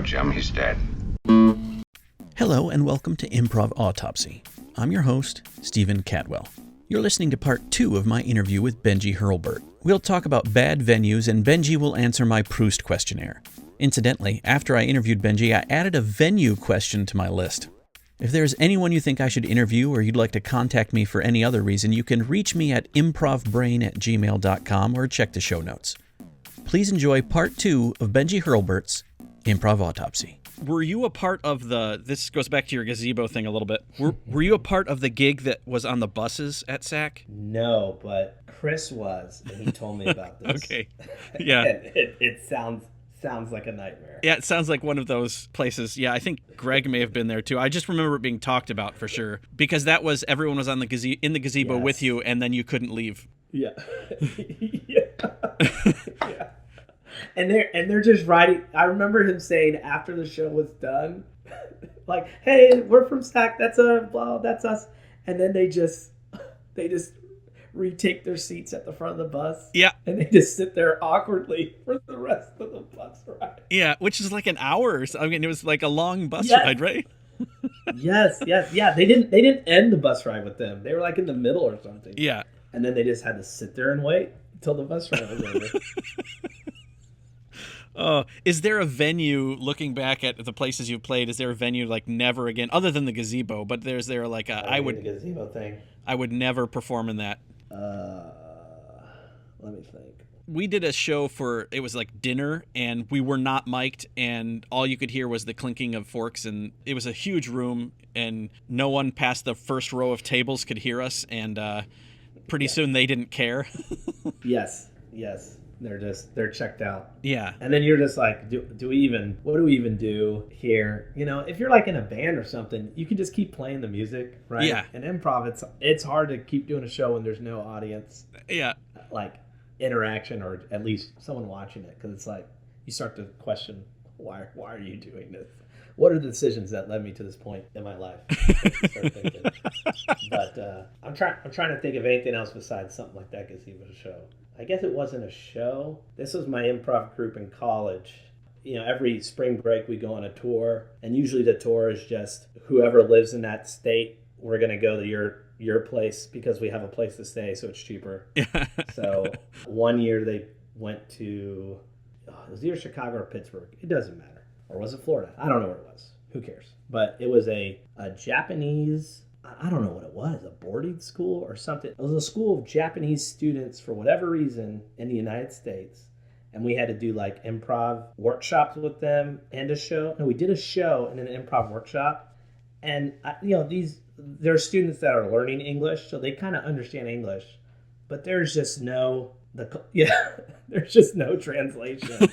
Jim. He's dead. Hello and welcome to Improv Autopsy. I'm your host, Stephen Cadwell. You're listening to part 2 of my interview with Benji Hurlbut. We'll talk about bad venues and Benji will answer my Proust Questionnaire. Incidentally, after I interviewed Benji, I added a venue question to my list. If there's anyone you think I should interview or you'd like to contact me for any other reason, you can reach me at improvbrain@gmail.com or check the show notes. Please enjoy part 2 of Benji Hurlburt's Improv Autopsy. Were you a part of this goes back to your gazebo thing a little bit. Were you a part of the gig that was on the buses at SAK? No, but Chris was, and he told me about this. Okay. Yeah. And it sounds like a nightmare. Yeah, it sounds like one of those places. Yeah, I think Greg may have been there too. I just remember it being talked about for sure. Because that was, everyone was on the in the gazebo with you, and then you couldn't leave. Yeah. Yeah. Yeah. And they're just writing. I remember him saying after the show was done, like, "Hey, we're from SAK. That's us." And then they just retake their seats at the front of the bus. Yeah. And they just sit there awkwardly for the rest of the bus ride. Yeah, which is like an hour or so. I mean, it was like a long bus ride, right? Yes. Yeah. They didn't end the bus ride with them. They were like in the middle or something. Yeah. And then they just had to sit there and wait until the bus ride was over. Is there a venue, looking back at the places you've played, is there a venue like never again, other than the gazebo, but is there like the gazebo thing. I would never perform in that. Let me think. We did a show it was like dinner, and we were not mic'd, and all you could hear was the clinking of forks, and it was a huge room, and no one past the first row of tables could hear us, and pretty soon they didn't care. Yes. They're checked out. Yeah. And then you're just like, what do we even do here? You know, if you're like in a band or something, you can just keep playing the music, right? Yeah. In improv, it's hard to keep doing a show when there's no audience. Yeah. Like interaction, or at least someone watching it, because it's like you start to question, why are you doing this? What are the decisions that led me to this point in my life? Start thinking. But I'm trying to think of anything else besides something like that gazebo show. I guess it wasn't a show. This was my improv group in college. You know, every spring break we go on a tour, and usually the tour is just whoever lives in that state. We're gonna go to your place because we have a place to stay, so it's cheaper. So one year they went to it was either Chicago or Pittsburgh. It doesn't matter. Or was it Florida? I don't know where it was. Who cares? But it was a Japanese, I don't know what it was, a boarding school or something. It was a school of Japanese students for whatever reason in the United States. And we had to do like improv workshops with them and a show. And we did a show and an improv workshop. And, there are students that are learning English, so they kind of understand English. But there's just no translation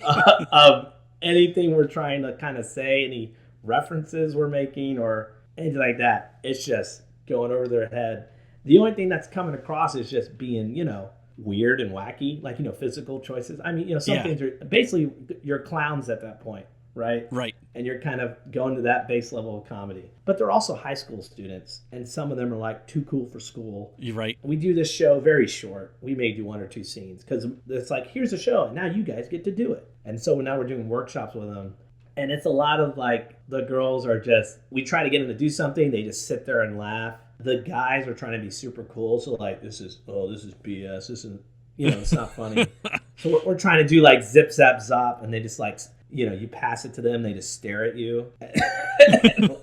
of anything we're trying to kind of say, any references we're making or anything like that. It's just going over their head. The only thing that's coming across is just being, weird and wacky, like, physical choices. I mean, some things are basically you're clowns at that point, right? Right. And you're kind of going to that base level of comedy. But they're also high school students, and some of them are like too cool for school. You're right. We do this show very short. We may do 1 or 2 scenes because it's like, here's a show, and now you guys get to do it. And so now we're doing workshops with them. And it's a lot of like, the girls are just, we try to get them to do something. They just sit there and laugh. The guys are trying to be super cool. So like, this is BS. This isn't, it's not funny. So we're trying to do like zip, zap, zop. And they just like, you pass it to them. They just stare at you.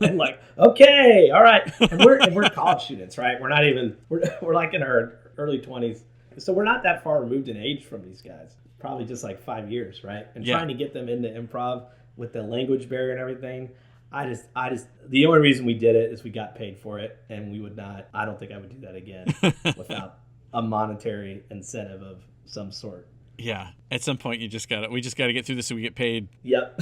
and like, okay, all right. And we're college students, right? We're not even, we're like in our early 20s. So we're not that far removed in age from these guys. Probably just like 5 years, right? And trying to get them into improv with the language barrier and everything. I just, the only reason we did it is we got paid for it, and I don't think I would do that again without a monetary incentive of some sort. Yeah. At some point we just gotta get through this so we get paid. Yep.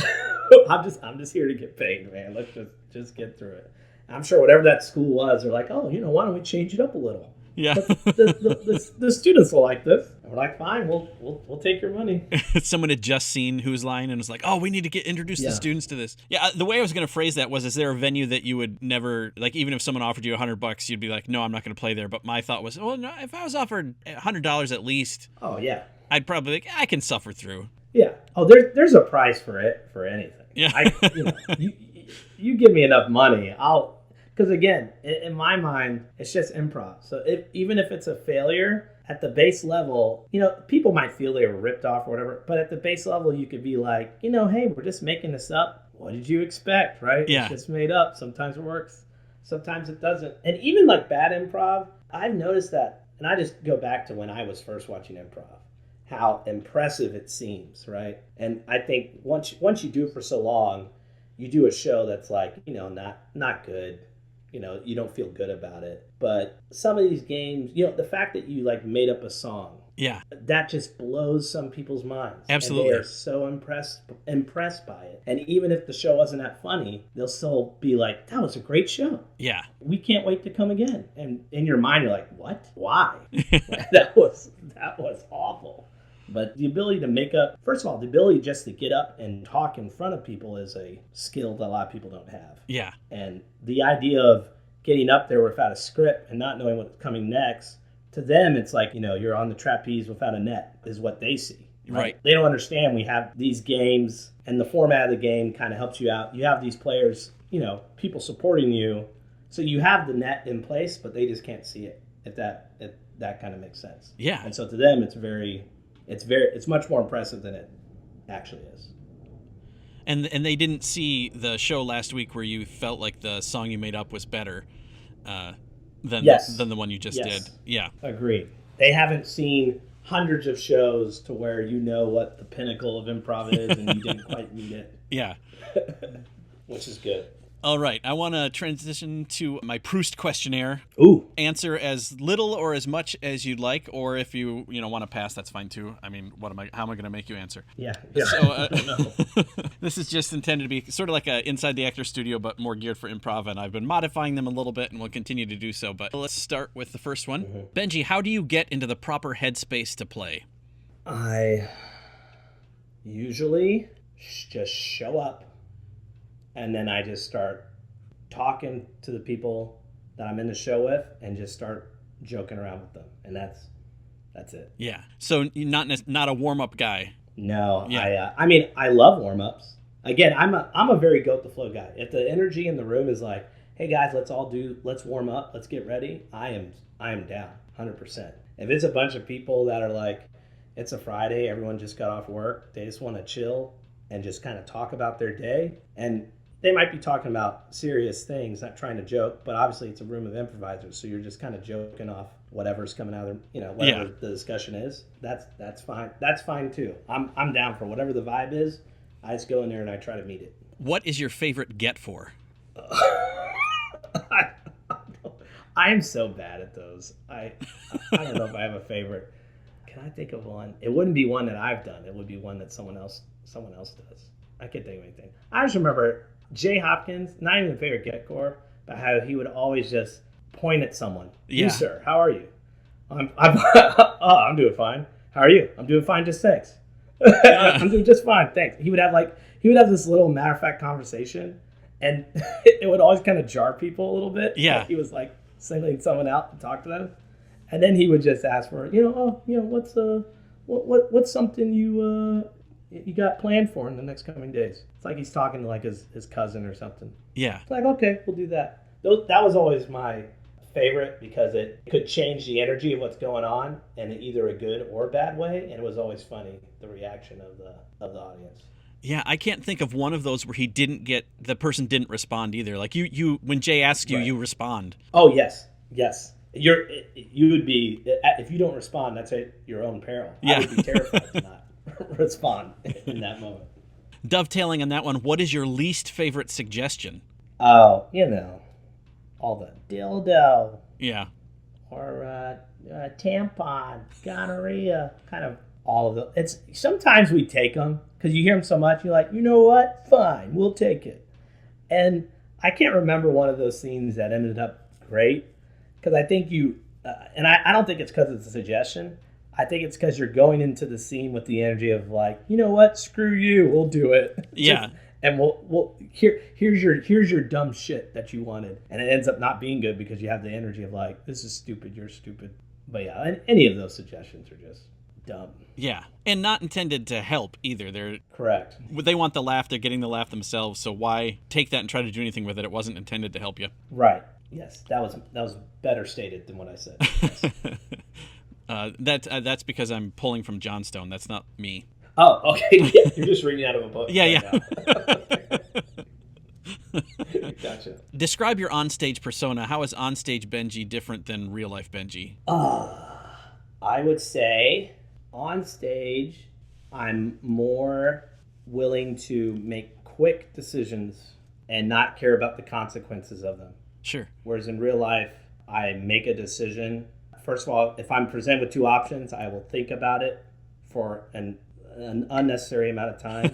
I'm just here to get paid, man. Let's just get through it. I'm sure whatever that school was, they're like, oh, why don't we change it up a little? Yeah. The students will like this. And we're like, fine, we'll take your money. Someone had just seen Who's Line and was like, oh, we need to introduce the students to this. Yeah, the way I was going to phrase that was, is there a venue that you would never, like, even if someone offered you $100, you'd be like, no, I'm not going to play there. But my thought was, well, no, if I was offered $100 at least, oh yeah, I'd probably be like, I can suffer through. Yeah. Oh, there's a price for it, for anything. Yeah. You give me enough money, because again, in my mind, it's just improv. So even if it's a failure, at the base level, people might feel they were ripped off or whatever, but at the base level, you could be like, hey, we're just making this up. What did you expect, right? Yeah. It's just made up. Sometimes it works, sometimes it doesn't. And even like bad improv, I've noticed that, and I just go back to when I was first watching improv, how impressive it seems, right? And I think once you do it for so long, you do a show that's like, not good. You don't feel good about it. But some of these games, the fact that you like made up a song, Yeah. that just blows some people's minds. Absolutely. And they are so impressed by it. And even if the show wasn't that funny, they'll still be like, that was a great show. Yeah. We can't wait to come again. And in your mind, you're like, what? Why? That was awful. But the ability to make up, first of all, the ability just to get up and talk in front of people is a skill that a lot of people don't have. Yeah. And the idea of getting up there without a script and not knowing what's coming next, to them, it's like, you're on the trapeze without a net is what they see. Right. They don't understand we have these games, and the format of the game kind of helps you out. You have these players, people supporting you. So you have the net in place, but they just can't see it, if that kind of makes sense. Yeah. And so to them, it's much more impressive than it actually is. And they didn't see the show last week where you felt like the song you made up was better than the one you just did. Yeah. Agreed. They haven't seen hundreds of shows to where what the pinnacle of improv is and you didn't quite meet it. Yeah. Which is good. All right, I want to transition to my Proust Questionnaire. Ooh. Answer as little or as much as you'd like, or if you want to pass, that's fine too. I mean, how am I going to make you answer? Yeah. So this is just intended to be sort of like a Inside the Actor Studio, but more geared for improv, and I've been modifying them a little bit, and we'll continue to do so. But let's start with the first one. Mm-hmm. Benji, how do you get into the proper headspace to play? I usually just show up. And then I just start talking to the people that I'm in the show with and just start joking around with them. And that's it. Yeah. So you're not a warm-up guy. No. Yeah. I love warm-ups. Again, I'm a very go-with-the-flow guy. If the energy in the room is like, hey guys, let's warm up, let's get ready, I am down 100%. If it's a bunch of people that are like, it's a Friday, everyone just got off work, they just want to chill and just kind of talk about their day, and they might be talking about serious things, not trying to joke, but obviously it's a room of improvisers, so you're just kind of joking off whatever's coming out of their, whatever the discussion is. That's fine. That's fine too. I'm down for whatever the vibe is. I just go in there and I try to meet it. What is your favorite get for? I am so bad at those. I don't know if I have a favorite. Can I think of one? It wouldn't be one that I've done. It would be one that someone else does. I can't think of anything. I just remember Jay Hopkins, not even a favorite get-core, but how he would always just point at someone. Yeah. You, sir, how are you? I'm doing fine. How are you? I'm doing fine, just thanks. I'm doing just fine, thanks. He would have this little matter-of-fact conversation, and it would always kind of jar people a little bit. Yeah. Like he was like singling someone out to talk to them, and then he would just ask for, what's something you got planned for in the next coming days. It's like he's talking to like his cousin or something. Yeah. It's like, okay, we'll do that. That was always my favorite because it could change the energy of what's going on in either a good or bad way, and it was always funny, the reaction of the audience. Yeah, I can't think of one of those where the person didn't respond either. Like you when Jay asks you, you respond. Oh, yes. You would be, if you don't respond, that's at your own peril. Yeah. I would be terrified to not respond in that moment. Dovetailing on that one, what is your least favorite suggestion? Oh, all the dildo. Yeah. Or tampon, gonorrhea, kind of all of them. Sometimes we take them because you hear them so much, you're like, you know what? Fine, we'll take it. And I can't remember one of those scenes that ended up great because I think and I don't think it's because it's a suggestion. I think it's because you're going into the scene with the energy of like, you know what? Screw you. We'll do it. Yeah. And here's your dumb shit that you wanted, and it ends up not being good because you have the energy of like, this is stupid. You're stupid. But yeah, any of those suggestions are just dumb. Yeah. And not intended to help either. Correct. They want the laugh. They're getting the laugh themselves. So why take that and try to do anything with it? It wasn't intended to help you. Right. Yes. That was better stated than what I said. Yes. That's because I'm pulling from Johnstone. That's not me. Oh, okay. You're just reading out of a book. Yeah, right yeah. Now. Gotcha. Describe your onstage persona. How is onstage Benji different than real life Benji? I would say on stage, I'm more willing to make quick decisions and not care about the consequences of them. Sure. Whereas in real life, I make a decision. First of all, if I'm presented with two options, I will think about it for an unnecessary amount of time.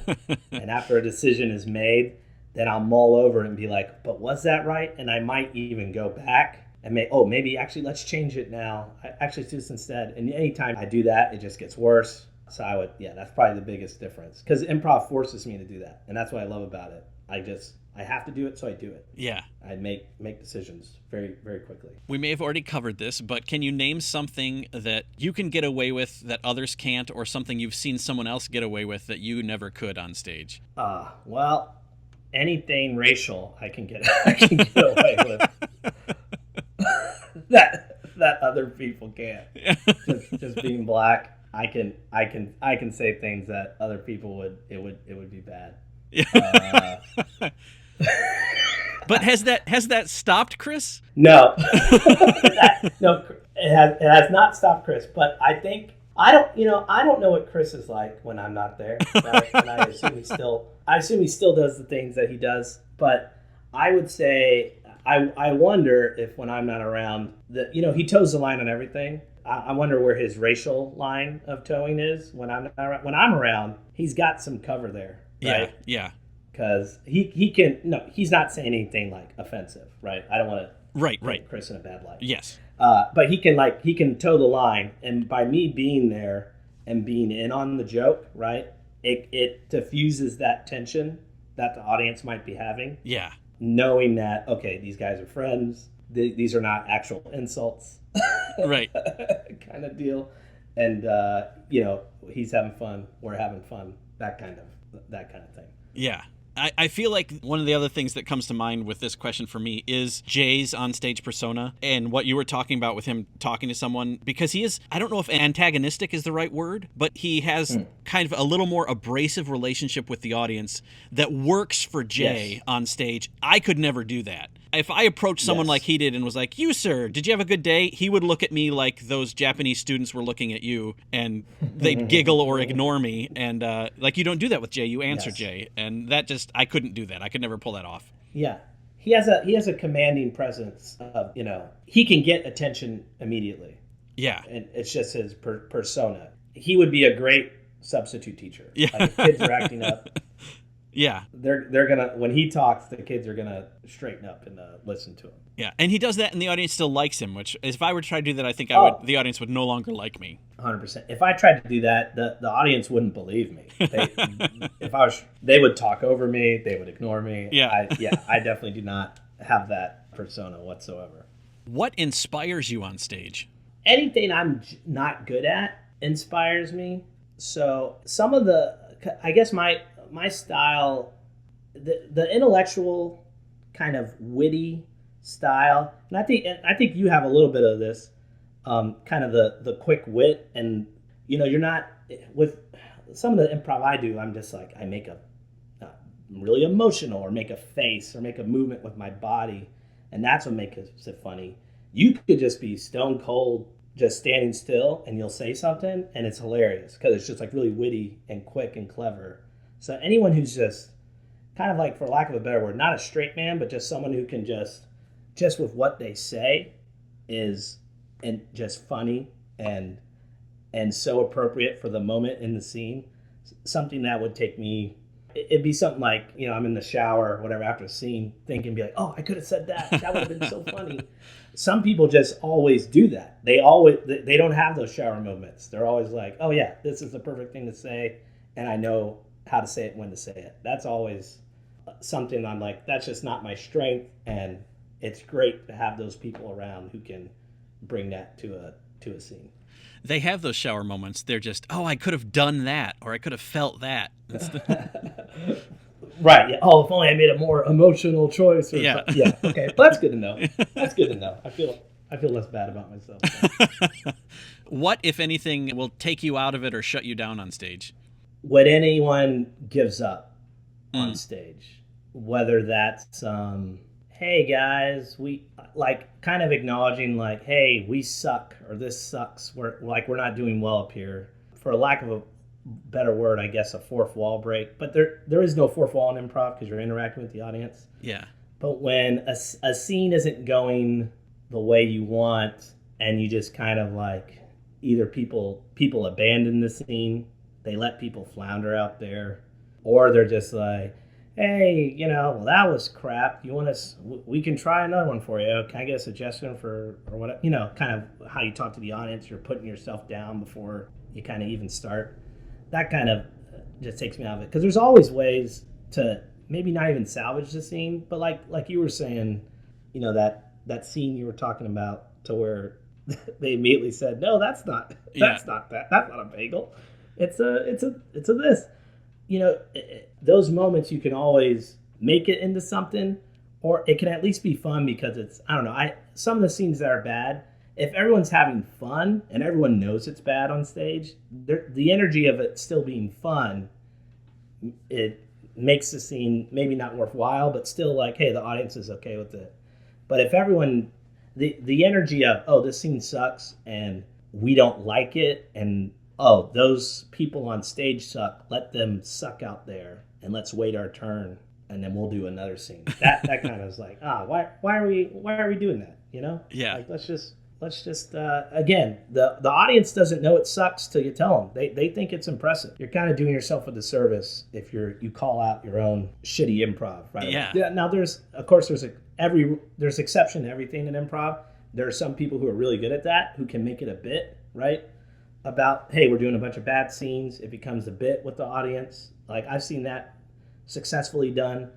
And after a decision is made, then I'll mull over it and be like, but was that right? And I might even go back and maybe actually let's change it now. I actually do this instead. And anytime I do that, it just gets worse. So that's probably the biggest difference. Because improv forces me to do that. And that's what I love about it. I have to do it, so I do it. Yeah. I make decisions very, very quickly. We may have already covered this, but can you name something that you can get away with that others can't, or something you've seen someone else get away with that you never could on stage? Well, anything racial I can get away with. that other people can't. Just being black, I can say things that other people would be bad. But has that stopped Chris? No. No, it has not stopped Chris, but I think I don't know what Chris is like when I'm not there. Right? And I assume he still does the things that he does, but I would say I wonder if when I'm not around that he toes the line on everything. I wonder where his racial line of towing is when I'm not around. When I'm around, he's got some cover there. Right? Yeah. Because he's not saying anything like offensive, right? I don't want to put Chris in a bad light. Yes. But he can toe the line, and by me being there and being in on the joke, right? It diffuses that tension that the audience might be having. Yeah. Knowing that, okay, these guys are friends. These are not actual insults. Right. Kind of deal. And he's having fun. We're having fun. That kind of thing. Yeah. I feel like one of the other things that comes to mind with this question for me is Jay's onstage persona and what you were talking about with him talking to someone, because he is, I don't know if antagonistic is the right word, but he has kind of a little more abrasive relationship with the audience that works for Jay on stage. I could never do that. If I approached someone like he did and was like, "You, sir, did you have a good day?" He would look at me like those Japanese students were looking at you, and they'd giggle or ignore me. And like, you don't do that with Jay. You answer Jay. And that I couldn't do that. I could never pull that off. Yeah. He has a commanding presence of, he can get attention immediately. Yeah. And it's just his persona. He would be a great substitute teacher. Yeah. Like, if kids are acting up. Yeah. They're gonna, when he talks, the kids are gonna straighten up and listen to him. Yeah, and he does that, and the audience still likes him. Which, if I were to try to do that, I think the audience would no longer like me. 100%. If I tried to do that, the audience wouldn't believe me. They would talk over me. They would ignore me. Yeah. I definitely do not have that persona whatsoever. What inspires you on stage? Anything I'm not good at inspires me. So some of I guess my style, the intellectual kind of witty style, and I think you have a little bit of this, kind of the quick wit, and you're not with some of the improv I do. I'm just like, I make a really emotional, or make a face, or make a movement with my body, and that's what makes it funny. You could just be stone cold, just standing still, and you'll say something, and it's hilarious because it's just like really witty and quick and clever. So anyone who's just kind of like, for lack of a better word, not a straight man, but just someone who can just with what they say is and just funny and so appropriate for the moment in the scene. Something that would take me, it'd be something like, I'm in the shower or whatever after a scene, thinking, be like, oh, I could have said that. That would have been so funny. Some people just always do that. They don't have those shower moments. They're always like, oh yeah, this is the perfect thing to say, and I know how to say it, when to say it. That's always something I'm like, that's just not my strength, and it's great to have those people around who can bring that to to a scene. They have those shower moments. They're just, oh, I could have done that, or I could have felt that. Right. Yeah. Oh, if only I made a more emotional choice. Or Yeah. Yeah. Okay. Well, that's good to know. That's good to know. I feel less bad about myself. What, if anything, will take you out of it or shut you down on stage? When anyone gives up on stage, whether that's, hey guys, we like kind of acknowledging like, hey, we suck, or this sucks. We're not doing well up here. For lack of a better word, I guess, a fourth wall break. But there is no fourth wall in improv because you're interacting with the audience. Yeah. But when a scene isn't going the way you want, and you just kind of like, either people abandon the scene, they let people flounder out there, or they're just like, hey, well, that was crap. You want us? We can try another one for you. Can I get a suggestion for, or what? Kind of how you talk to the audience. You're putting yourself down before you kind of even start. That kind of just takes me out of it, because there's always ways to maybe not even salvage the scene, but like you were saying, that scene you were talking about, to where they immediately said, no, that's not a bagel. It's a this. Those moments, you can always make it into something, or it can at least be fun, because it's, I don't know, some of the scenes that are bad, if everyone's having fun and everyone knows it's bad on stage, the energy of it still being fun, it makes the scene maybe not worthwhile, but still like, hey, the audience is okay with it. But if everyone, the energy of, oh, this scene sucks and we don't like it, and oh, those people on stage suck, let them suck out there and let's wait our turn and then we'll do another scene. That kind of is like, why are we doing that? Yeah. Like, let's just again, the audience doesn't know it sucks till you tell them. They think it's impressive. You're kind of doing yourself a disservice if you call out your own shitty improv, right? Yeah. Now there's exception to everything in improv. There are some people who are really good at that, who can make it a bit, right? About, hey, we're doing a bunch of bad scenes. It becomes a bit with the audience. Like, I've seen that successfully done,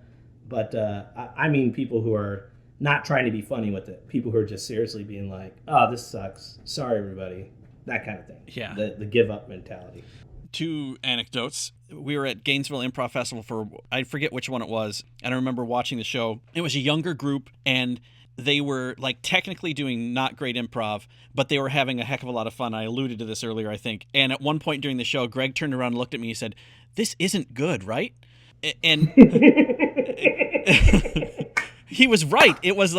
but I mean people who are not trying to be funny with it. People who are just seriously being like, oh, this sucks. Sorry, everybody. That kind of thing. Yeah. The give up mentality. 2 anecdotes. We were at Gainesville Improv Festival I forget which one it was, and I remember watching the show. It was a younger group, and they were like technically doing not great improv, but they were having a heck of a lot of fun. I alluded to this earlier, I think. And at one point during the show, Greg turned around and looked at me and said, "This isn't good, right?" And he was right. It was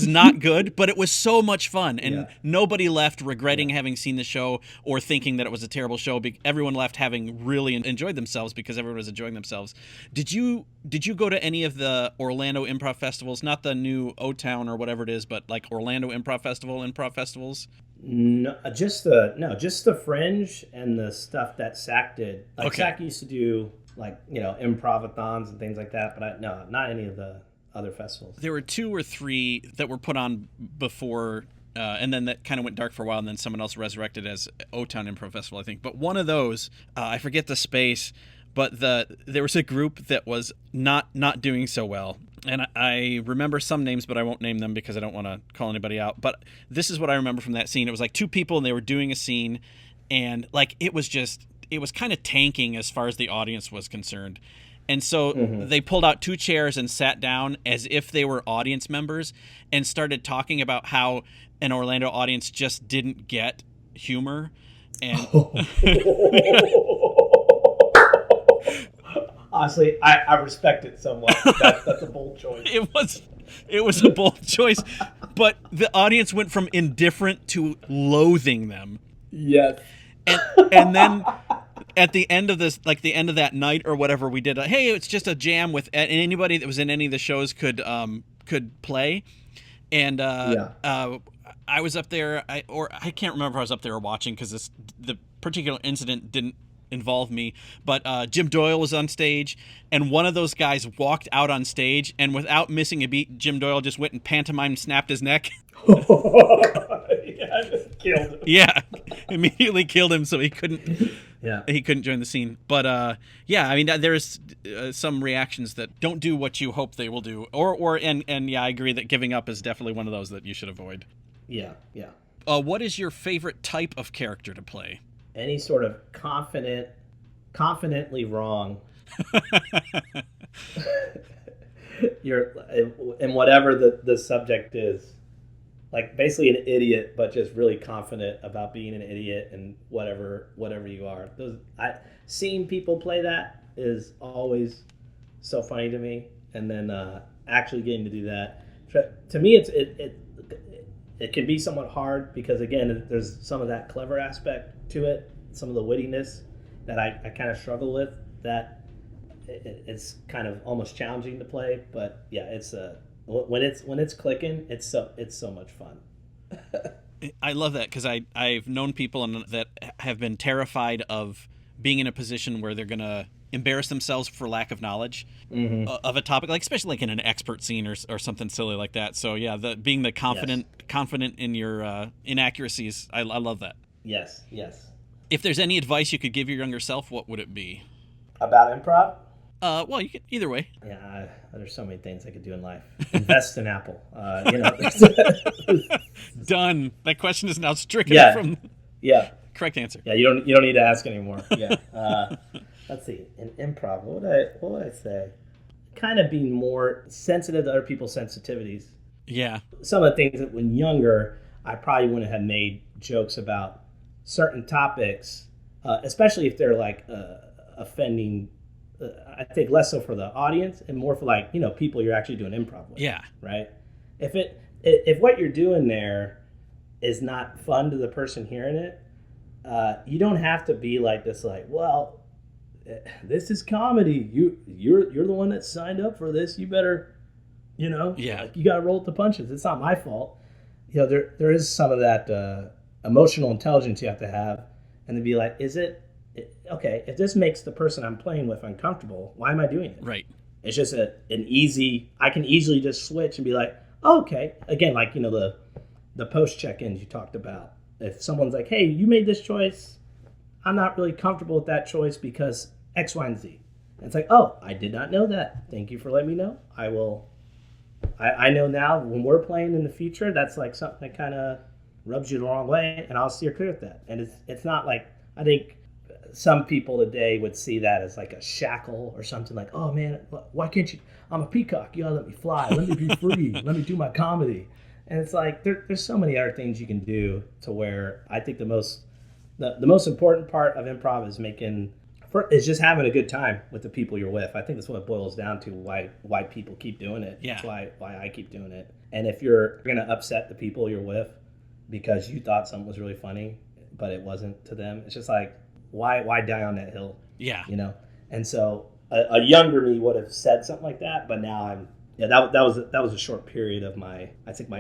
not good, but it was so much fun. And nobody left regretting having seen the show or thinking that it was a terrible show. Everyone left having really enjoyed themselves because everyone was enjoying themselves. Did you go to any of the Orlando improv festivals? Not the new O-Town or whatever it is, but like Orlando improv festivals? No, just the Fringe and the stuff that SAK did. Like, okay. SAK used to do like, improv-a-thons and things like that, but not any of the other festivals. There were 2 or 3 that were put on before, and then that kind of went dark for a while, and then someone else resurrected as O-Town Improv Festival, I think. But one of those, I forget the space, but there was a group that was not doing so well. And I remember some names, but I won't name them because I don't want to call anybody out. But this is what I remember from that scene. It was like 2 people, and they were doing a scene, and like it was kind of tanking as far as the audience was concerned. And so they pulled out 2 chairs and sat down as if they were audience members and started talking about how an Orlando audience just didn't get humor. And honestly, I respect it somewhat. That's a bold choice. It was a bold choice, but the audience went from indifferent to loathing them. Yes. And then at the end of the end of that night or whatever, we did hey, it's just a jam with anybody that was in any of the shows could play. And I was up there, I can't remember if I was up there or watching, because the particular incident didn't involve me, but Jim Doyle was on stage, and one of those guys walked out on stage, and without missing a beat, Jim Doyle just went and pantomime snapped his neck. Yeah, just killed him. Yeah, immediately killed him, so he couldn't. Yeah, he couldn't join the scene. But I mean, there's some reactions that don't do what you hope they will do, and I agree that giving up is definitely one of those that you should avoid. Yeah. What is your favorite type of character to play? Any sort of confidently wrong. You're in whatever the subject is, like basically an idiot, but just really confident about being an idiot and whatever you are. Seeing people play that is always so funny to me, and then actually getting to do that, to me, it can be somewhat hard because again, there's some of that clever aspect to it, some of the wittiness that I kind of struggle with. That it's kind of almost challenging to play, but yeah, it's when it's clicking, it's so much fun. I love that because I've known people that have been terrified of being in a position where they're gonna embarrass themselves for lack of knowledge of a topic, like especially like in an expert scene or something silly like that. So yeah, being the confident in your inaccuracies, I love that. Yes. If there's any advice you could give your younger self, what would it be? About improv? Well, you could either way. Yeah, there's so many things I could do in life. Invest in Apple. Done. That question is now stricken from. Yeah. Correct answer. Yeah, you don't need to ask anymore. Yeah. Let's see. In improv, what would I say? Kind of being more sensitive to other people's sensitivities. Yeah. Some of the things that when younger, I probably wouldn't have made jokes about certain topics, especially if they're like offending. I think less so for the audience and more for like, people you're actually doing improv with. Yeah. Right. If what you're doing there is not fun to the person hearing it, you don't have to be like this, like, well, this is comedy. You're the one that signed up for this. You better, like, you got to roll with the punches. It's not my fault. There is some of that emotional intelligence you have to have, and to be like, okay, if this makes the person I'm playing with uncomfortable, why am I doing it? Right. It's just I can easily just switch and be like, oh, okay. Again, like, the post check-ins you talked about. If someone's like, hey, you made this choice, I'm not really comfortable with that choice because X, Y, and Z. And it's like, oh, I did not know that. Thank you for letting me know. I know now when we're playing in the future, that's like something that kind of rubs you the wrong way, and I'll steer clear of that. And it's not like, I think some people today would see that as like a shackle or something, like, oh man, why can't you? I'm a peacock. You gotta let me fly. Let me be free. Let me do my comedy. And it's like there's so many other things you can do to where I think the most important part of improv is just having a good time with the people you're with. I think that's what it boils down to. Why people keep doing it. Yeah. That's why I keep doing it. And if you're gonna upset the people you're with because you thought something was really funny but it wasn't to them, it's just like, why die on that hill? Yeah. And so a younger me would have said something like that, but now that was a short period of my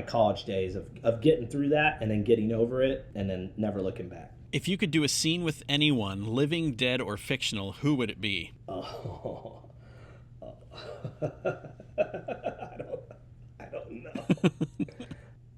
college days of getting through that and then getting over it and then never looking back. If you could do a scene with anyone, living, dead, or fictional, who would it be? Oh. I don't know.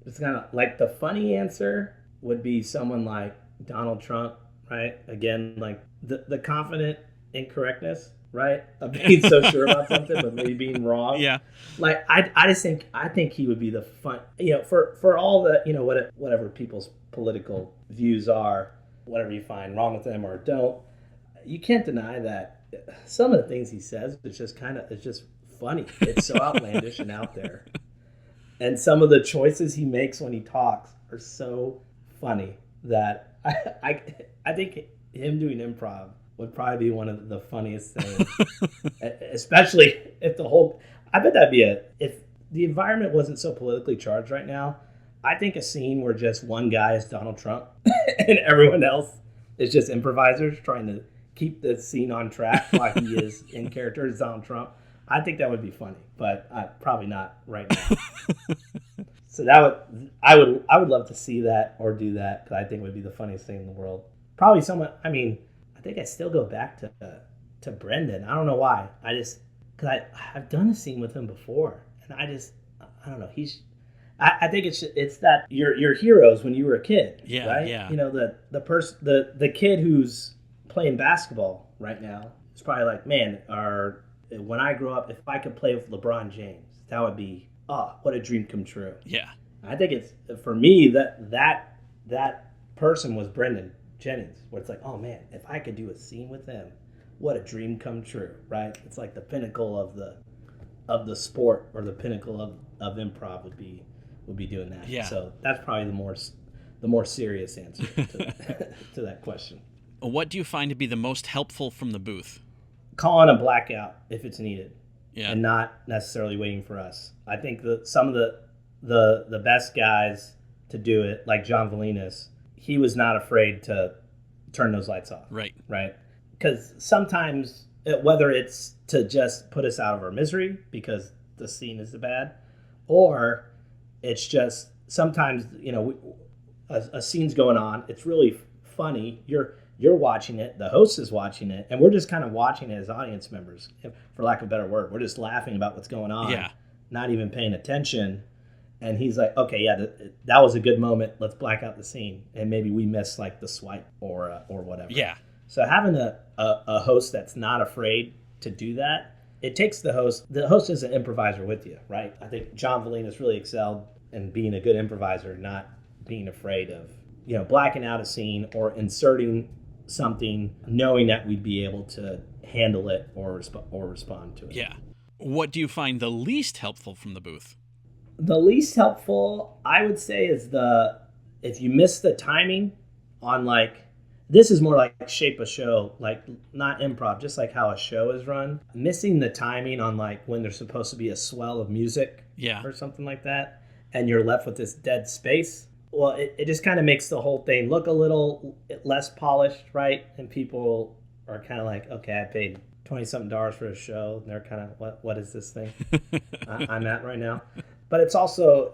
It's kind of like the funny answer would be someone like Donald Trump, right? Again, like the confident incorrectness, right? Of being so sure about something, but maybe being wrong. Yeah. Like I think he would be the fun, for all the, whatever people's political views are, whatever you find wrong with them or don't, you can't deny that some of the things he says, it's just funny. It's so outlandish and out there. And some of the choices he makes when he talks are so funny that I think him doing improv would probably be one of the funniest things. Especially if I bet that'd be if the environment wasn't so politically charged right now, I think a scene where just one guy is Donald Trump and everyone else is just improvisers trying to keep the scene on track while he is in character as Donald Trump, I think that would be funny, but probably not right now. So I would love to see that or do that, because I think it would be the funniest thing in the world. Probably someone. I mean, I think I still go back to Brendan. I don't know why. Because I've done a scene with him before, and I don't know. I think it's that your heroes when you were a kid. Yeah, right? yeah. The kid who's playing basketball right now is probably like, man, when I grow up, if I could play with LeBron James, that would be what a dream come true. Yeah. I think it's, for me, that that person was Brendan Jennings, where it's like, oh man, if I could do a scene with him, what a dream come true, right? It's like the pinnacle of the sport, or the pinnacle of improv would be doing that. Yeah. So that's probably the more serious answer to, to that question. What do you find to be the most helpful from the booth? Calling a blackout if it's needed, Yeah. and not necessarily waiting for us. I think that some of the best guys to do it, like John Valinas, he was not afraid to turn those lights off. Right. Right. Because sometimes, whether it's to just put us out of our misery because the scene is bad, or it's just sometimes, a scene's going on, it's really funny, you're watching it, the host is watching it, and we're just kind of watching it as audience members, for lack of a better word. We're just laughing about what's going on, Yeah. not even paying attention. And he's like, okay, yeah, that was a good moment, let's black out the scene, and maybe we miss like the swipe or whatever. Yeah. So having a host that's not afraid to do that, it takes the host is an improviser with you, right? I think John Valinas really excelled in being a good improviser, not being afraid of, blacking out a scene or inserting something, knowing that we'd be able to handle it or respond to it. Yeah. What do you find the least helpful from the booth? The least helpful, I would say, is if you miss the timing on, like, this is more like shape a show, like not improv, just like how a show is run. Missing the timing on like when there's supposed to be a swell of music, Yeah. or something like that, and you're left with this dead space. Well, it just kind of makes the whole thing look a little less polished, right? And people are kind of like, okay, I paid $20-something for a show, and they're kind of, what is this thing I'm at right now? But it's also,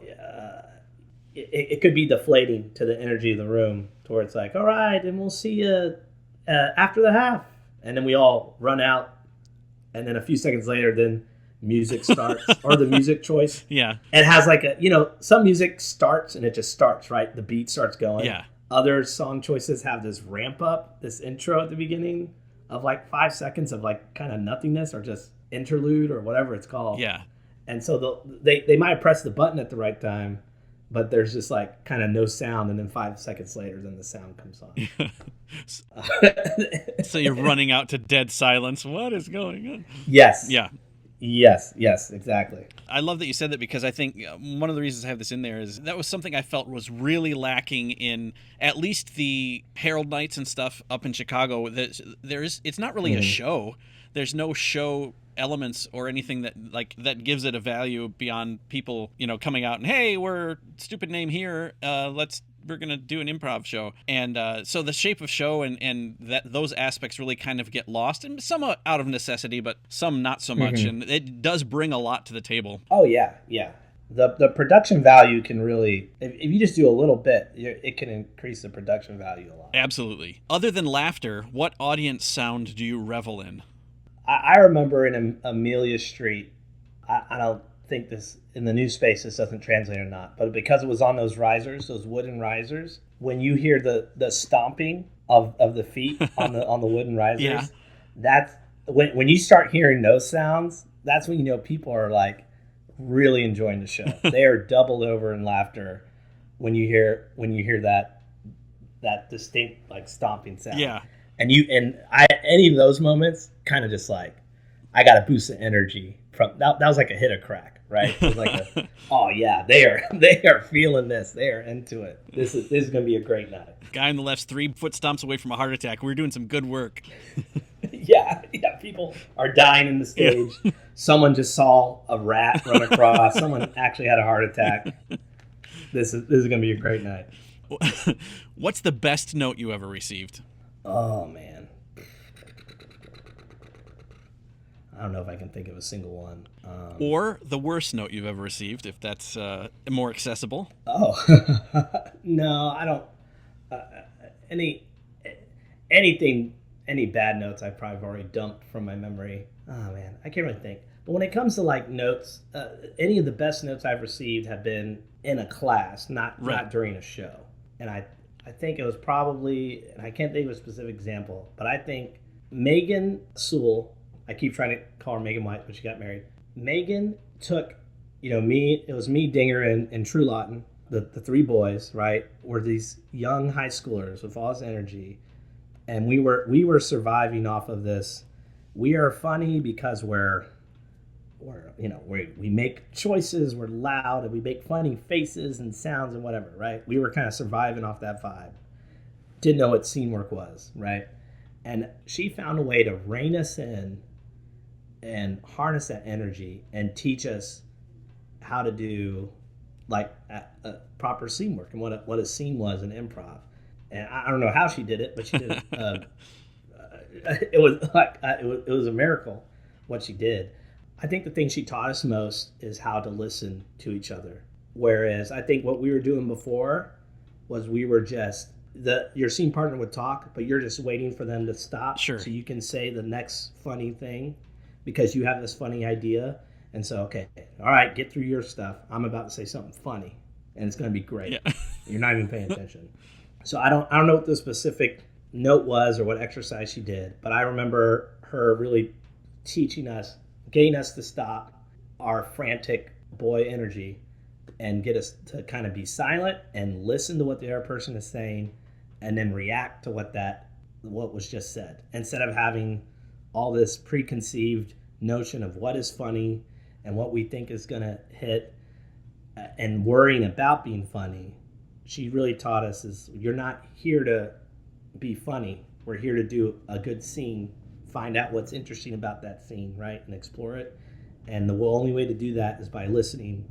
it could be deflating to the energy of the room, to where it's like, all right, and we'll see you after the half. And then we all run out, and then a few seconds later, then music starts, or the music choice. Yeah. It has like some music starts and it just starts, right? The beat starts going. Yeah. Other song choices have this ramp up, this intro at the beginning of like 5 seconds of like kind of nothingness, or just interlude, or whatever it's called. Yeah. And so they might press the button at the right time, but there's just like kind of no sound, and then 5 seconds later, then the sound comes on. So you're running out to dead silence. What is going on? Yes. Yeah. Yes, exactly. I love that you said that, because I think one of the reasons I have this in there is that was something I felt was really lacking in at least the Herald Nights and stuff up in Chicago. It's not really a show. There's no show elements or anything that gives it a value beyond people, coming out and, hey, we're stupid name here. We're going to do an improv show. And so the shape of show and those aspects really kind of get lost, and somewhat out of necessity, but some not so much. And it does bring a lot to the table. Oh, yeah. The production value can really, if you just do a little bit, it can increase the production value a lot. Absolutely. Other than laughter, what audience sound do you revel in? I remember in Amelia Street, I don't think this, in the new space, this doesn't translate or not, but because it was on those risers, those wooden risers, when you hear the stomping of the feet on the wooden risers, Yeah. That's when you start hearing those sounds, that's when you know people are like really enjoying the show. They are doubled over in laughter when you hear that distinct like stomping sound. Yeah. And any of those moments kind of just like, I got a boost of energy from that. That was like a hit of crack, right? It was like oh yeah, they are feeling this. They are into it. This is going to be a great night. Guy on the left's 3 foot stomps away from a heart attack. We're doing some good work. Yeah. People are dying in the stage. Yeah. Someone just saw a rat run across. Someone actually had a heart attack. This is going to be a great night. What's the best note you ever received? Oh, man. I don't know if I can think of a single one. Or the worst note you've ever received, if that's more accessible. Oh. No, I don't. Any bad notes I've probably already dumped from my memory. Oh, man. I can't really think. But when it comes to, like, notes, any of the best notes I've received have been in a class, not during a show. And I think it was probably, and I can't think of a specific example, but I think Megan Sewell, I keep trying to call her Megan White, but she got married. Megan took, it was me, Dinger, and True Lawton. the three boys, right, were these young high schoolers with all this energy, and we were surviving off of this. We are funny because we make choices, we're loud, and we make funny faces and sounds and whatever, right? We were kind of surviving off that vibe. Didn't know what scene work was, right? And she found a way to rein us in and harness that energy and teach us how to do like a proper scene work and what a scene was in improv. And I don't know how she did it, but she did it. It was a miracle what she did. I think the thing she taught us most is how to listen to each other. Whereas I think what we were doing before was we were just your scene partner would talk, but you're just waiting for them to stop, sure, so you can say the next funny thing because you have this funny idea. And so, okay, all right, get through your stuff. I'm about to say something funny, and it's going to be great. Yeah. You're not even paying attention. So I don't know what the specific note was or what exercise she did, but I remember her really teaching us, getting us to stop our frantic boy energy and get us to kind of be silent and listen to what the other person is saying and then react to what was just said, instead of having all this preconceived notion of what is funny and what we think is going to hit and worrying about being funny. She really taught us is you're not here to be funny. We're here to do a good scene, find out what's interesting about that scene, right, and explore it. And the only way to do that is by listening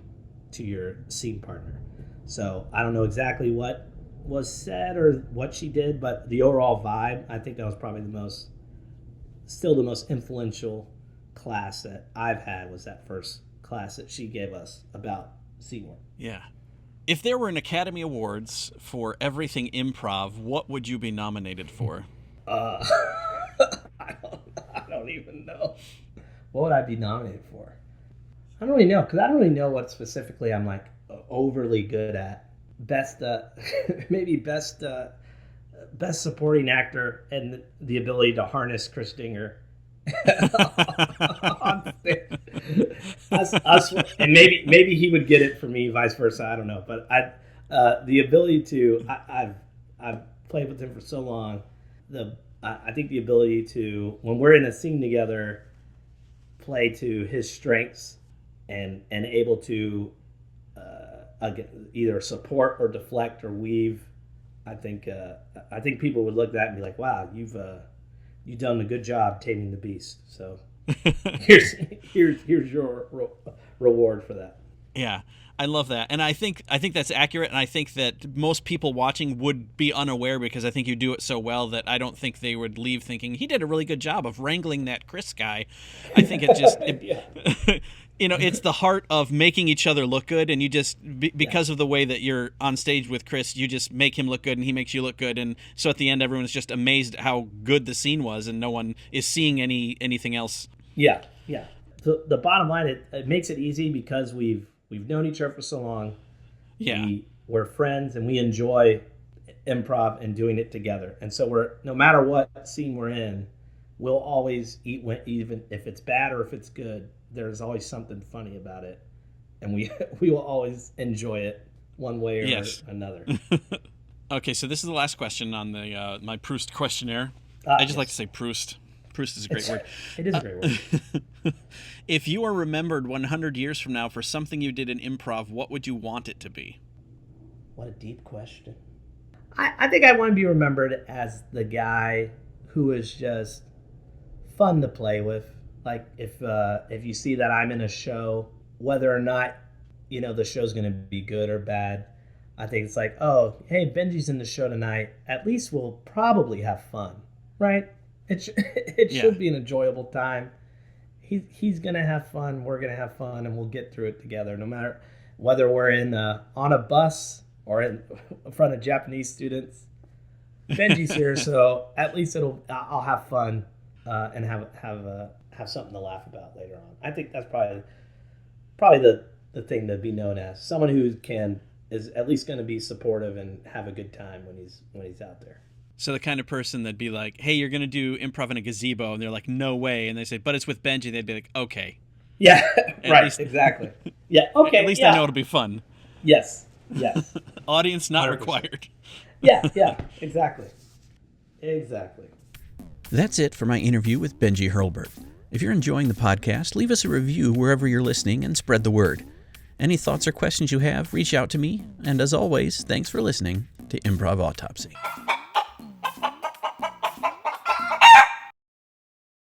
to your scene partner. So I don't know exactly what was said or what she did, but the overall vibe, I think that was probably still the most influential class that I've had, was that first class that she gave us about scene work. Yeah. If there were an Academy Awards for everything improv, what would you be nominated for? I don't even know. What would I be nominated for? I don't really know, because I don't really know what specifically I'm like overly good at. Best supporting actor and the ability to harness Chris Dinger on stage. And maybe he would get it for me, vice versa. I don't know, but the ability to I've played with him for so long. I think the ability to, when we're in a scene together, play to his strengths and able to either support or deflect or weave. I think people would look at that and be like, "Wow, you've done a good job taming the beast." So here's your reward for that. Yeah, I love that, and I think that's accurate, and I think that most people watching would be unaware, because I think you do it so well that I don't think they would leave thinking he did a really good job of wrangling that Chris guy. I think it's the heart of making each other look good, and you just because of the way that you're on stage with Chris, you just make him look good and he makes you look good, and so at the end everyone's just amazed at how good the scene was, and no one is seeing anything else. Yeah. So the bottom line, it makes it easy because we've known each other for so long. Yeah, we're friends and we enjoy improv and doing it together, and so no matter what scene we're in, we'll always eat, even if it's bad or if it's good. There's always something funny about it, and we will always enjoy it one way or another. Okay, so this is the last question on the my Proust Questionnaire. I just like to say Proust. Proust is a great word. It is a great word. If you are remembered 100 years from now for something you did in improv, what would you want it to be? What a deep question. I think I want to be remembered as the guy who is just fun to play with. Like if you see that I'm in a show, whether or not the show's going to be good or bad, I think it's like, oh, hey, Benji's in the show tonight. At least we'll probably have fun, right? It should be an enjoyable time. He's going to have fun. We're going to have fun, and we'll get through it together. No matter whether we're on a bus or in front of Japanese students, Benji's here, so at least I'll have fun and have something to laugh about later on. I think that's probably the thing to be known as someone who is at least going to be supportive and have a good time when he's out there. So the kind of person that'd be like, hey, you're going to do improv in a gazebo, and they're like, no way, and they say, but it's with Benji. They'd be like, okay. Yeah, right, exactly. Yeah, okay. At least I know it'll be fun. Yes, Yes. Audience not 100%. required. Yeah, exactly. That's it for my interview with Benji Hurlburt. If you're enjoying the podcast, leave us a review wherever you're listening and spread the word. Any thoughts or questions you have, reach out to me. And as always, thanks for listening to Improv Autopsy.